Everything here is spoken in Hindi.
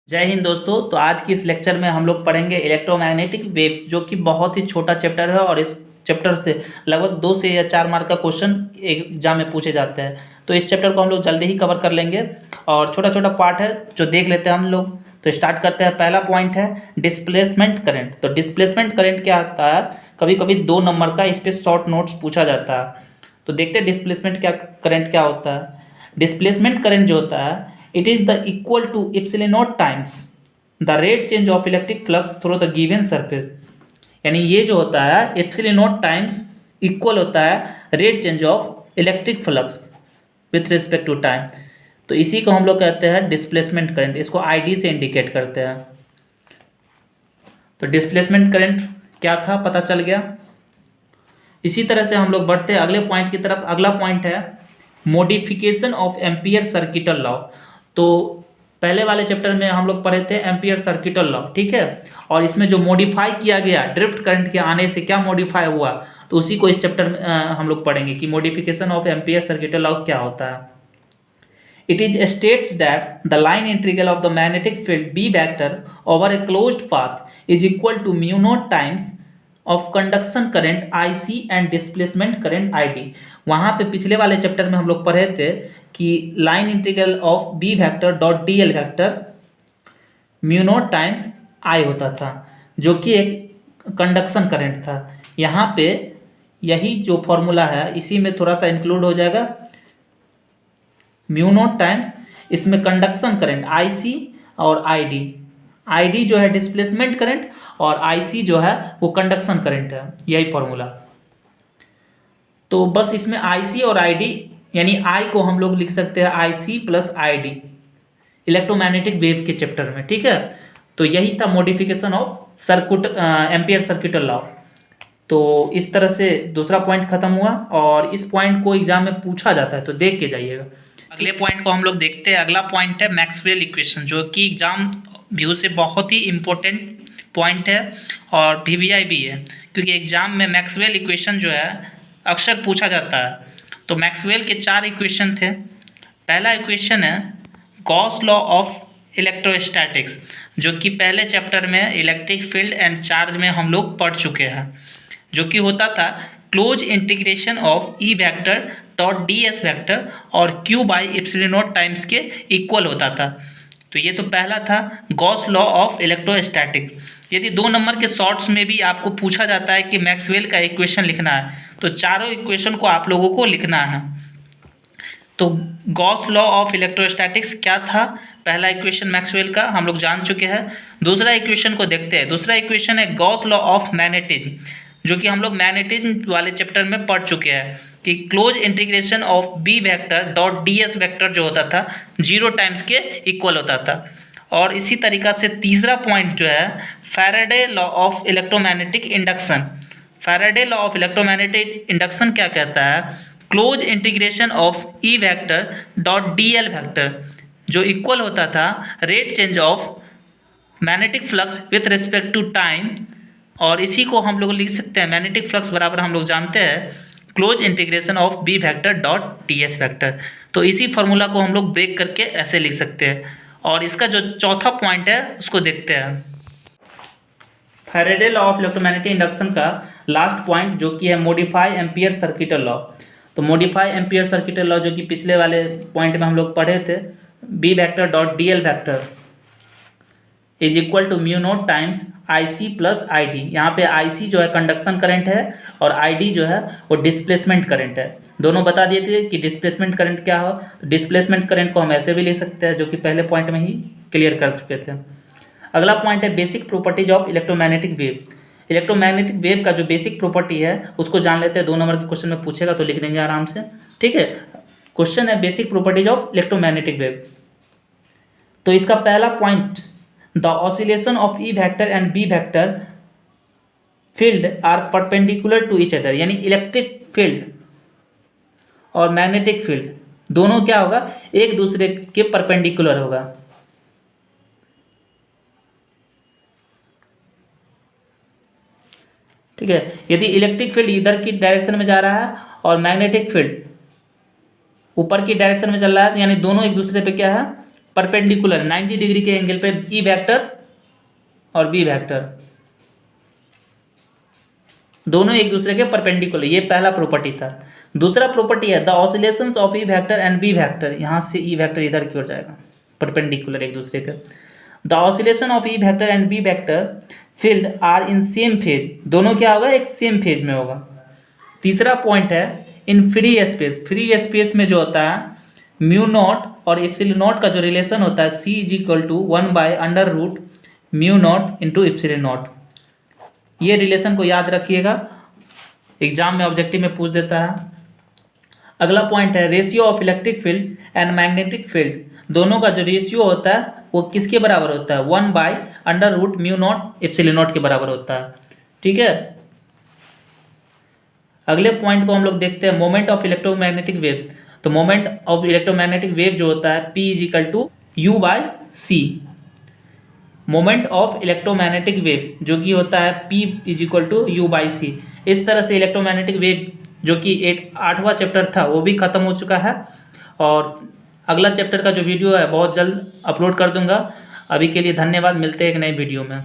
जय हिंद दोस्तों। तो आज की इस लेक्चर में हम लोग पढ़ेंगे इलेक्ट्रोमैग्नेटिक वेव्स, जो कि बहुत ही छोटा चैप्टर है और इस चैप्टर से लगभग 2 से या 4 मार्क का क्वेश्चन एग्जाम में पूछे जाते हैं। तो इस चैप्टर को हम लोग जल्दी ही कवर कर लेंगे और छोटा छोटा पार्ट है जो देख लेते हैं हम लोग। तो स्टार्ट करते हैं। पहला पॉइंट है डिस्प्लेसमेंट करंट। तो डिस्प्लेसमेंट करंट क्या होता है? कभी कभी 2 नंबर का इस पर शॉर्ट नोट्स पूछा जाता है। तो देखते हैं डिस्प्लेसमेंट करंट क्या होता है। डिस्प्लेसमेंट करंट जो होता है, it is the equal to epsilon naught times the rate change of electric flux through the given surface। यानी ये जो होता है एप्सिलॉन नॉट टाइम्स इक्वल होता है rate change of electric flux with respect to time. तो इसी को हम लोग कहते हैं डिस्प्लेसमेंट करंट। इसको आईडी से इंडिकेट करते हैं। तो डिस्प्लेसमेंट करंट क्या था पता चल गया। इसी तरह से हम लोग बढ़ते हैं अगले पॉइंट की तरफ। अगला पॉइंट है modification of Ampere circuital law. तो पहले वाले चैप्टर में हम लोग पढ़े थे एम्पियर सर्किटल लॉ, ठीक है। और इसमें जो मॉडिफाई किया गया ड्रिफ्ट करंट के आने से क्या मॉडिफाई हुआ, तो उसी को इस चैप्टर में हम लोग पढ़ेंगे कि modification of Ampere circuital law क्या होता है। It is states that the line integral of the magnetic field B vector over a closed path is equal to mu naught times of conduction current IC and displacement current ID। वहाँ पे पिछले वाले चैप्टर में हम लोग पढ़े थे कि line integral of B vector dot D L vector mu naught times I होता था, जो कि एक कंडक्शन करंट था। यहाँ पे यही जो फॉर्मूला है इसी में थोड़ा सा इंक्लूड हो जाएगा म्यू नॉट टाइम्स, इसमें कंडक्शन करंट IC और ID जो है डिस्प्लेसमेंट करंट और IC जो है वो कंडक्शन करंट है, यही फॉर्मूला। तो बस इसमें IC और ID यानी I को हम लोग लिख सकते हैं IC plus ID electromagnetic wave के चैप्टर में, ठीक है। तो यही था modification of Ampere circuital law. तो इस तरह से दूसरा पॉइंट खत्म हुआ और इस पॉइंट को एग्जाम में पूछा जाता है, तो देख के जाइएगा। अगले पॉइंट को हम लोग देखते हैं। अगला पॉइंट है मैक्सवेल इक्वेशन, जो कि एग्जाम व्यू से बहुत ही इम्पोर्टेंट पॉइंट है और VVI भी है, क्योंकि एग्जाम में मैक्सवेल इक्वेशन जो है अक्सर पूछा जाता है। तो मैक्सवेल के 4 इक्वेशन थे। पहला इक्वेशन है गॉस लॉ ऑफ इलेक्ट्रोस्टैटिक्स, जो कि पहले चैप्टर में इलेक्ट्रिक फील्ड एंड चार्ज में हम लोग पढ़ चुके हैं, जो कि होता था close integration of E vector dot DS vector और Q by epsilon not times के इक्वल होता था। तो ये तो पहला था गॉस लॉ ऑफ इलेक्ट्रोस्टैटिक्स। यदि 2 नंबर के शॉर्ट्स में भी आपको पूछा जाता है कि मैक्सवेल का इक्वेशन लिखना है, तो चारों इक्वेशन को आप लोगों को लिखना है। तो गॉस लॉ ऑफ इलेक्ट्रोस्टैटिक्स क्या था? पहला इक्वेशन मैक्सवेल का हम लोग जान चुके हैं। दूसरा इक्वेशन को देखते हैं। दूसरा इक्वेशन है गॉस लॉ ऑफ मैग्नेटिज्म, जो कि हम लोग मैग्नेटिज्म वाले चैप्टर में पढ़ चुके हैं कि close integration of B vector dot DS vector जो होता था 0 टाइम्स के इक्वल होता था। और इसी तरीक़ा से तीसरा पॉइंट जो है Faraday law of electromagnetic induction. Faraday law of electromagnetic induction क्या कहता है? Close integration of E vector dot DL vector, जो इक्वल होता था rate change of magnetic flux with respect to time. और इसी को हम लोग लिख सकते हैं मैग्नेटिक फ्लक्स बराबर हम लोग जानते हैं close integration of B vector dot DS vector. तो इसी फार्मूला को हम लोग ब्रेक करके ऐसे लिख सकते हैं। और इसका जो चौथा पॉइंट है उसको देखते हैं। Faraday law of electromagnetic induction का लास्ट पॉइंट जो कि है मॉडिफाई एम्पियर सर्किटल लॉ। तो मॉडिफाई एम्पियर सर्किटल लॉ, जो कि पिछले वाले पॉइंट में हम लोग पढ़े थे, B vector dot DL vector is equal to mu naught times IC plus ID। यहाँ पे IC जो है कंडक्शन करंट है और ID जो है वो डिस्प्लेसमेंट करंट है। दोनों बता दिए थे कि डिस्प्लेसमेंट करंट क्या हो। तो डिस्प्लेसमेंट करंट को हम ऐसे भी ले सकते हैं, जो कि पहले पॉइंट में ही क्लियर कर चुके थे। अगला पॉइंट है basic properties of electromagnetic wave. Electromagnetic wave का जो बेसिक प्रॉपर्टी है उसको जान लेते हैं। 2 नंबर के क्वेश्चन में पूछेगा तो लिख देंगे आराम से, ठीक है। क्वेश्चन है basic properties of electromagnetic wave. तो इसका पहला point, the oscillation of E vector and B vector field are perpendicular to each other। यानी इलेक्ट्रिक फील्ड और मैग्नेटिक फील्ड दोनों क्या होगा? एक दूसरे के परपेंडिकुलर होगा। ठीक है। यदि इलेक्ट्रिक फील्ड इधर की डायरेक्शन में जा रहा है और मैग्नेटिक फील्ड ऊपर की डायरेक्शन में चल रहा है, तो यानी दोनों एक दूसरे पे क्या है? परपेंडिकुलर 90 डिग्री के एंगल पे ई वेक्टर और बी वेक्टर दोनों एक दूसरे के परपेंडिकुलर, ये पहला प्रॉपर्टी था। दूसरा प्रॉपर्टी है the oscillations of E vector and B vector, यहाँ से ई वेक्टर इधर की ओर जाएगा, परपेंडिकुलर एक दूसरे के। The oscillation of E vector and B vector field are in same phase, दोनों क्या होगा, एक सेम फेज में होगा। तीसरा पॉइंट है in free space, free space में जो होता है म्यू नॉट और एप्सिलॉन नॉट का जो रिलेशन होता है C = 1/√μ0 × एप्सिलॉन नॉट, ये रिलेशन को याद रखिएगा, एग्जाम में ऑब्जेक्टिव में पूछ देता है। अगला पॉइंट है ratio of electric field and magnetic field, दोनों का जो रेशियो होता है वो किसके बराबर होता है, 1/√μ0 एप्सिलॉन नॉट के बराबर होता है। ठीक है, अगले पॉइंट को हम लोग देखते हैं मोमेंट ऑफ इलेक्ट्रोमैग्नेटिक वेव। तो मोमेंट ऑफ इलेक्ट्रोमैग्नेटिक वेव जो होता है P = U/c, moment of electromagnetic wave जो कि होता है P = U/c। इस तरह से इलेक्ट्रोमैग्नेटिक वेव जो कि 8वां चैप्टर था वो भी ख़त्म हो चुका है, और अगला चैप्टर का जो वीडियो है बहुत जल्द अपलोड कर दूंगा। अभी के लिए धन्यवाद, मिलते हैं एक नए वीडियो में।